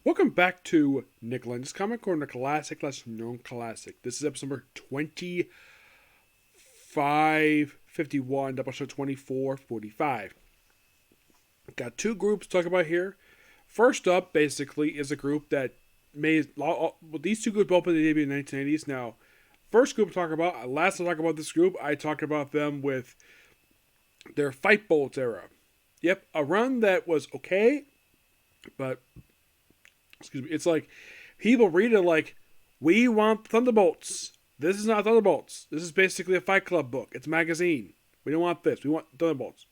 Welcome back to Nick Lenz Comic Corner Classic Less Known Classic. This is episode number 2551, Doubleshot 2445. Got two groups to talk about here. First up, basically, is a group that these two groups both in the debut in the 1980s. Now, first group to talk about, last time I talked about this group, I talked about them with their Fight Bolts era. Yep, a run that was okay, but excuse me, it's like people read it like, we want Thunderbolts. This is not Thunderbolts. This is basically a Fight Club book. It's a magazine. We don't want this. We want Thunderbolts.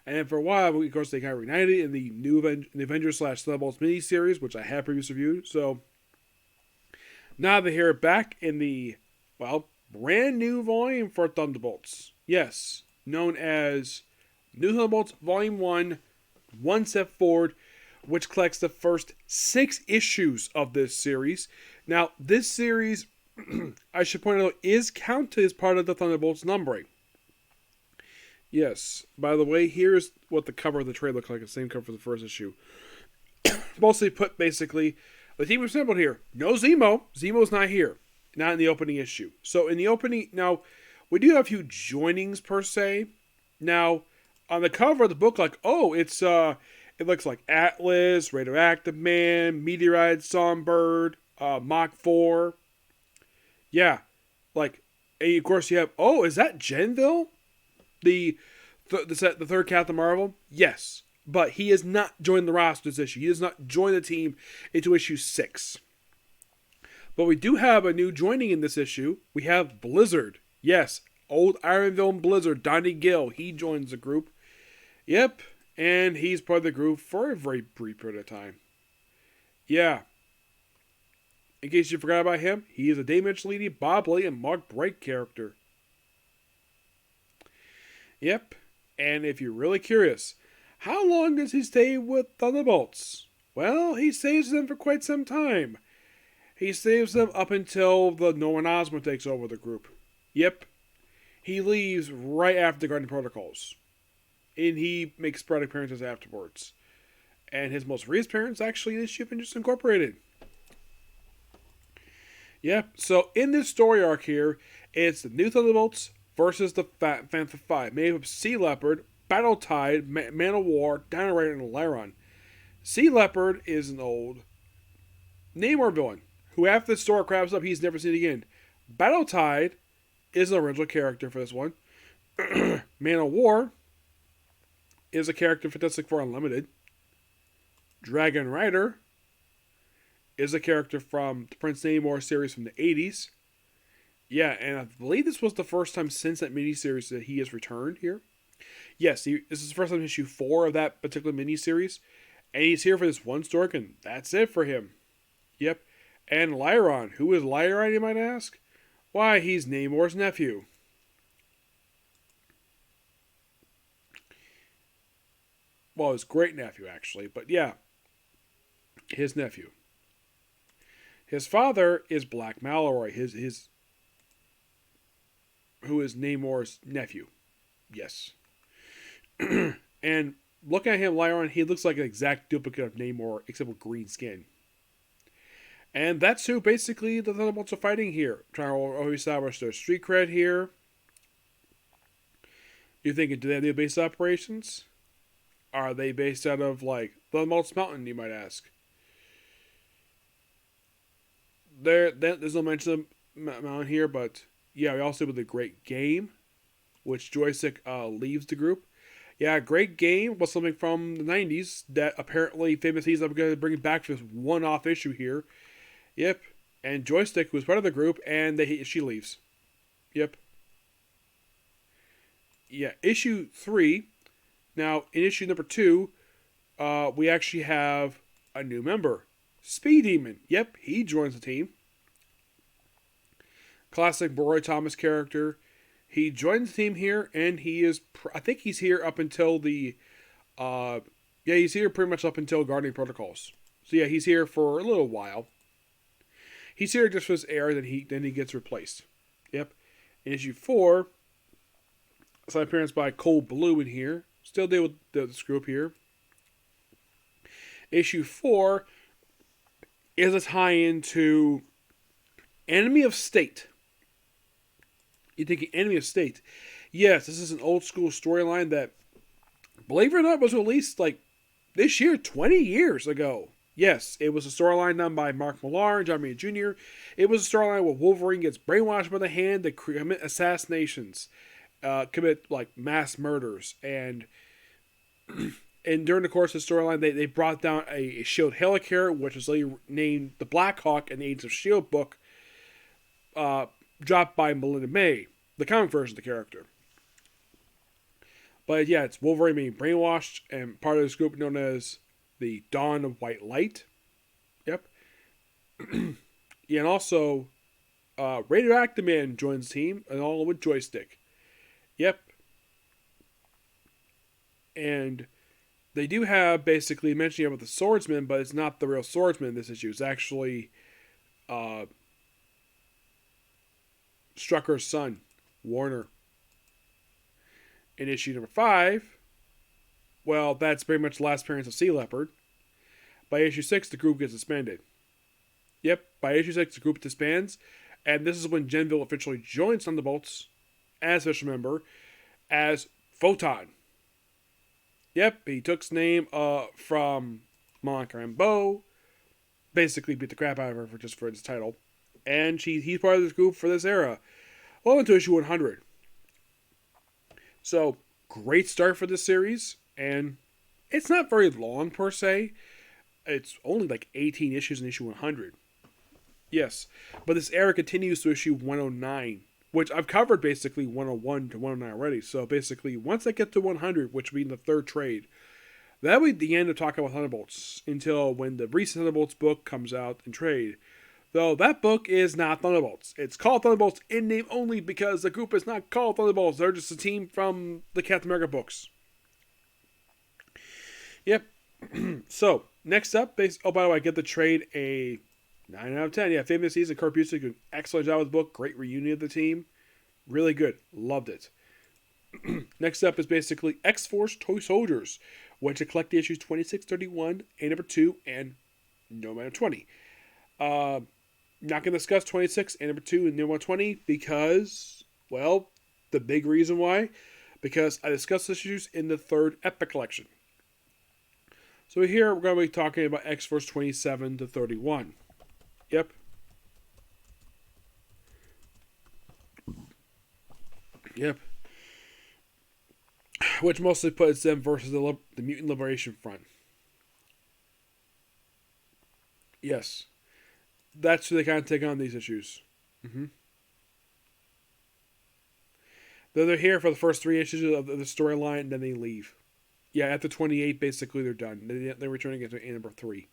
And then for a while, of course, they got reunited in the new Avengers / Thunderbolts miniseries, which I have previously reviewed. So now they're here back in the, brand new volume for Thunderbolts. Yes, known as New Thunderbolts Volume 1, One Step Forward, which collects the first 6 issues of this series. Now, this series, I should point out, is counted as part of the Thunderbolts numbering. Yes, by the way, here's what the cover of the trade looks like. The same cover for the first issue. Mostly put, basically, the team was assembled here. No Zemo. Zemo's not here. Not in the opening issue. So, in the opening, now, we do have a few joinings, per se. Now, on the cover of the book, it looks like Atlas, Radioactive Man, Meteorite, Songbird, Mach 4. Yeah. And of course you have, is that Genville? The third Captain Marvel? Yes. But he has not joined the roster this issue. He does not join the team into issue 6. But we do have a new joining in this issue. We have Blizzard. Yes. Old Iron Villain Blizzard, Donnie Gill. He joins the group. Yep. And he's part of the group for a very brief period of time. Yeah. In case you forgot about him, he is a Dave Mitchell, Bob Lee, and Mark Bright character. Yep. And if you're really curious, how long does he stay with Thunderbolts? Well, he stays with them for quite some time. He stays with them up until the Norman Osborn takes over the group. Yep. He leaves right after the Guardian Protocols. And he makes sporadic appearances afterwards. And his most recent appearance actually is issue of Avengers Incorporated. Yeah, so in this story arc here, it's the New Thunderbolts versus the Phantom 5, made up of Sea Leopard, Battle Tide, Man of War, Dino Rider, and Lyron. Sea Leopard is an old Namor villain, who after the story crabs up, he's never seen again. Battle Tide is an original character for this one. Man of War is a character Fantastic Four Unlimited. Dragon Rider is a character from the Prince Namor series from the 80s. Yeah, and I believe this was the first time since that miniseries that he has returned here. Yes, this is the first time issue 4 of that particular miniseries. And he's here for this one story, and that's it for him. Yep. And Lyron. Who is Lyron, you might ask? Why, he's Namor's nephew. Well, his great-nephew, actually. But yeah, his nephew. His father is Black Mallory, who is Namor's nephew. Yes. And looking at him, Lyron, he looks like an exact duplicate of Namor, except with green skin. And that's who basically the Thunderbolts are fighting here. Trying to establish their street cred here. You thinking, do they have new base operations? Are they based out of, Thunderbolts Mountain, you might ask? There's no mention of Mountain here, but yeah, we also with a great game, which Joystick leaves the group. Yeah, great game was something from the 90s that apparently Famous He's going to bring it back for this one-off issue here. Yep, and Joystick was part of the group, and she leaves. Yep. Yeah, issue 3. Now, in issue number 2, we actually have a new member. Speed Demon. Yep, he joins the team. Classic Roy Thomas character. He joins the team here, and he is, I think he's here up until he's here pretty much up until Guardian Protocols. So yeah, he's here for a little while. He's here just for his air, then he gets replaced. Yep. In issue 4, side appearance by Cold Blue in here. Still deal with this group here. Issue 4, is a tie-in to Enemy of State. You're thinking Enemy of State. Yes, this is an old school storyline that, believe it or not, was released like this year, 20 years ago. Yes, it was a storyline done by Mark Millar and John Romita Jr. It was a storyline where Wolverine gets brainwashed by the Hand to commit assassinations, commit like mass murders, and during the course of the storyline, they brought down a Shield helicarrier, which was later named the Black Hawk in the Agents of Shield book, dropped by Melinda May, the comic version of the character. But yeah, it's Wolverine being brainwashed, and part of this group known as the Dawn of White Light. Yep. Yeah, and also, Radioactive Man joins the team, along with Joystick. Yep. And they do have basically mentioning about the swordsman, but it's not the real swordsman in this issue. It's actually Strucker's son, Warner. In issue number 5, well, that's pretty much the last appearance of Sea Leopard. By issue 6, the group gets disbanded. Yep, by issue 6, the group disbands, and this is when Genville officially joins Thunderbolts as official member as Photon. Yep, he took his name from Monica Rambeau, basically beat the crap out of her for his title, and he's part of this group for this era. Well, into issue 100. So, great start for this series, and it's not very long per se. It's only like 18 issues in issue 100. Yes, but this era continues to issue 109, which I've covered basically 101 to 109 already. So basically, once I get to 100, which will be in the third trade, that will be the end of talking about Thunderbolts until when the recent Thunderbolts book comes out in trade. Though that book is not Thunderbolts. It's called Thunderbolts in name only because the group is not called Thunderbolts. They're just a team from the Captain America books. Yep. So, next up, oh, by the way, I get the trade a 9 out of 10. Yeah, famous season. Kurt Busiek did an excellent job with the book. Great reunion of the team. Really good. Loved it. Next up is basically X-Force Toy Soldiers, which are collected issues 26, 31, A number 2, and No Man 20. Not going to discuss 26 and number 2 and number 20 because, well, the big reason why, because I discussed the issues in the third Epic collection. So here we're going to be talking about X-Force 27 to 31. Yep. Yep. Which mostly puts them versus the Mutant Liberation Front. Yes. That's who they kind of take on these issues. Mm-hmm. They're here for the first 3 issues of the storyline, and then they leave. Yeah, after 28, basically they're done. They're returning into number 3.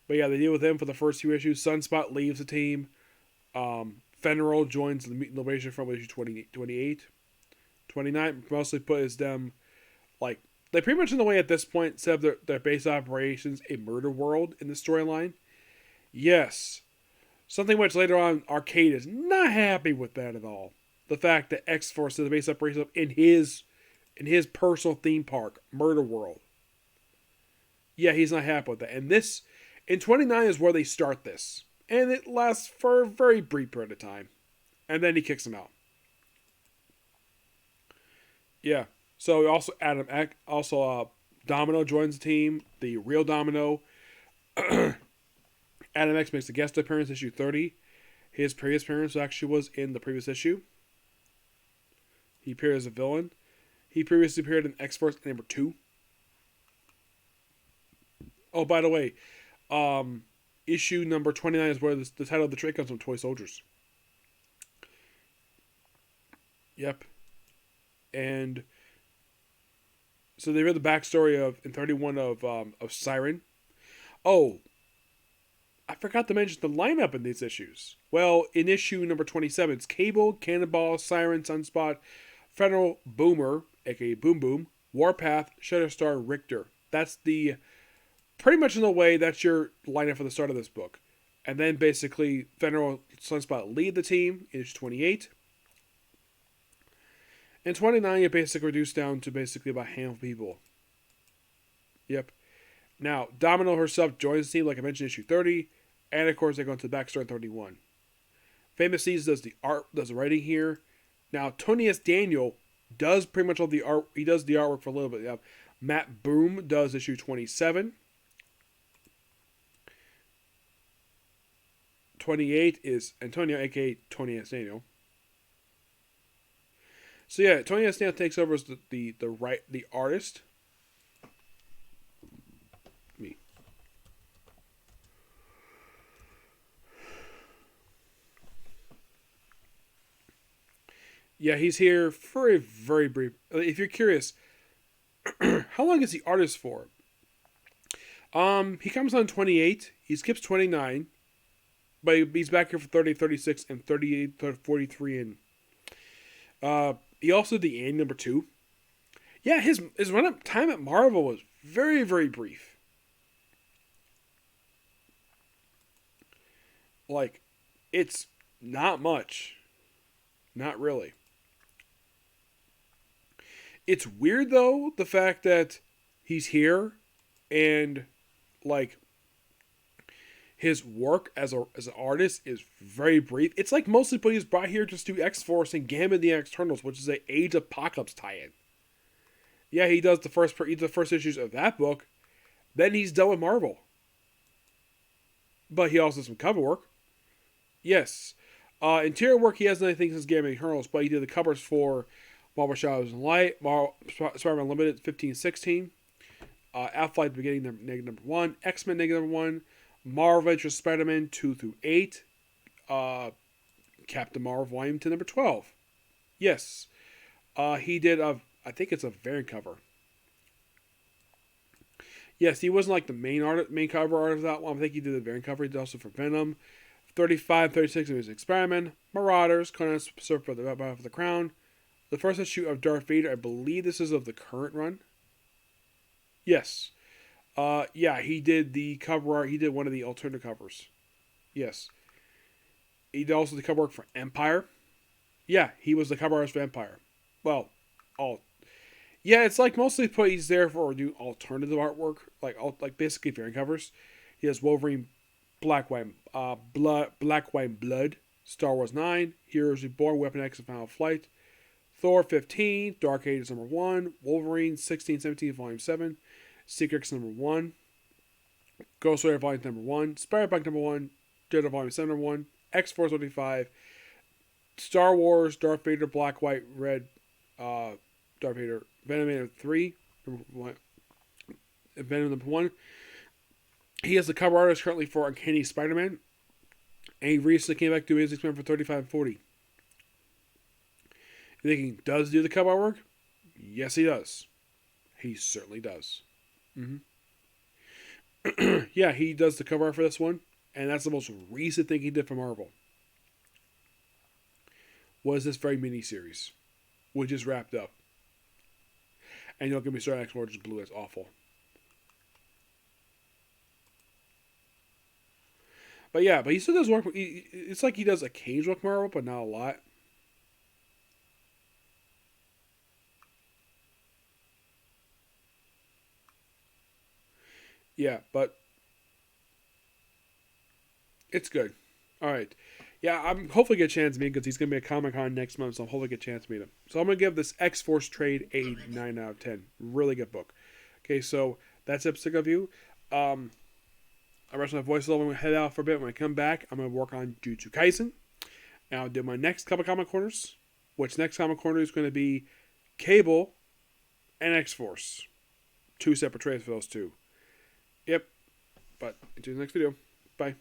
But yeah, they deal with them for the first 2 issues. Sunspot leaves the team. Fenrir joins the Mutant Liberation Front with issue 28. 29 mostly puts them, like, they pretty much in the way at this point set up their base operations a murder world in the storyline. Yes. Something which later on Arcade is not happy with that at all. The fact that X-Force is the base operations in his personal theme park, Murder World. Yeah, he's not happy with that. And this, in 29 is where they start this. And it lasts for a very brief period of time. And then he kicks him out. Yeah. So also Domino joins the team. The real Domino. Adam X makes a guest appearance issue 30. His previous appearance actually was in the previous issue. He appeared as a villain. He previously appeared in X-Force number 2. Oh, by the way, issue number 29 is where the title of the trade comes from, Toy Soldiers. Yep. And so they read the backstory in 31 of Siren. Oh, I forgot to mention the lineup in these issues. Well, in issue number 27, it's Cable, Cannonball, Siren, Sunspot, Federal, Boomer, aka Boom Boom, Warpath, Shatterstar, Richter. That's pretty much in the way, that's your lineup for the start of this book. And then basically, Federal, Sunspot lead the team in issue 28. In 29, you're basically reduced down to basically about a handful of people. Yep. Now, Domino herself joins the team, like I mentioned, issue 30. And of course, they go into the backstory in 31. Famous Seas does the art, does the writing here. Now, Tony S. Daniel does pretty much all the art. He does the artwork for a little bit. Yeah. Matt Boom does issue 27. 28 is Antonio, aka Tony S. Daniel. So yeah, Tony S. Daniel takes over as the artist. Me. Yeah, he's here for a very brief. If you're curious, how long is the artist for? He comes on 28. He skips 29, but he's back here for 30, 36, and 38, 43, and he also did the number 2. Yeah, his run up time at Marvel was very, very brief. Like, it's not much. Not really. It's weird, though, the fact that he's here and, like, his work as an artist is very brief. It's like mostly, but he's brought here just to X-Force and Gambit the Externals, which is an Age of Apocalypse tie-in. Yeah, he does the first issues of that book. Then he's done with Marvel. But he also does some cover work. Yes. Interior work, he hasn't done anything since Gambit the Externals, but he did the covers for Marvel Shadows and Light, Spider-Man Unlimited 15-16, Alpha at the beginning, number 1, X-Men number 1, Marvel Adventures Spider-Man 2-8, Captain Marvel Volume 2 number 12. Yes. He did I think it's a variant cover. Yes, he wasn't like the main cover artist of that one. I think he did the variant cover. He did also for Venom. 35, 36 of his Experiment, Marauders, Conan Surf for the Crown. The first issue of Darth Vader, I believe this is of the current run. Yes. Yeah, he did the cover art. He did one of the alternative covers. Yes. He did also the cover work for Empire. Yeah, he was the cover artist for Empire. Well, yeah, it's like mostly he's there for do alternative artwork, like basically variant covers. He has Wolverine, Black, White, Blood, Star Wars 9, Heroes Reborn, Weapon X, and Final Flight, Thor 15, Dark Ages number 1, Wolverine 16-17 Volume 7, Secrets number 1, Ghost Rider Volume number 1, Spider-Punk number 1, Daredevil Volume 7 number 1, X-Force 25, Star Wars, Darth Vader, Black, White, Red, Darth Vader, Venom number 3, Venom number 1. He is the cover artist currently for Uncanny Spider-Man, and he recently came back to his X-Men for 35 and 40. You thinking, does he do the cover artwork? Yes, he does. He certainly does. Yeah, he does the cover art for this one, and that's the most recent thing he did for Marvel. Was this very mini-series, which is wrapped up. And you'll get me started X Origins Blue. That's awful. But yeah, but he still does work. It's like he does occasional work Marvel, but not a lot. Yeah, but it's good. All right. Yeah, I'm hopefully get a chance to meet him because he's going to be at Comic-Con next month, so I'm hopefully get a chance to meet him. So I'm going to give this X-Force trade a 9 out of 10. Really good book. Okay, so that's episode of you. I rest my voice a little. I'm going to head out for a bit. When I come back, I'm going to work on Jujutsu Kaisen. And I'll do my next couple Comic Corners, which next Comic Corner is going to be Cable and X-Force. 2 separate trades for those two. Yep. But until the next video. Bye.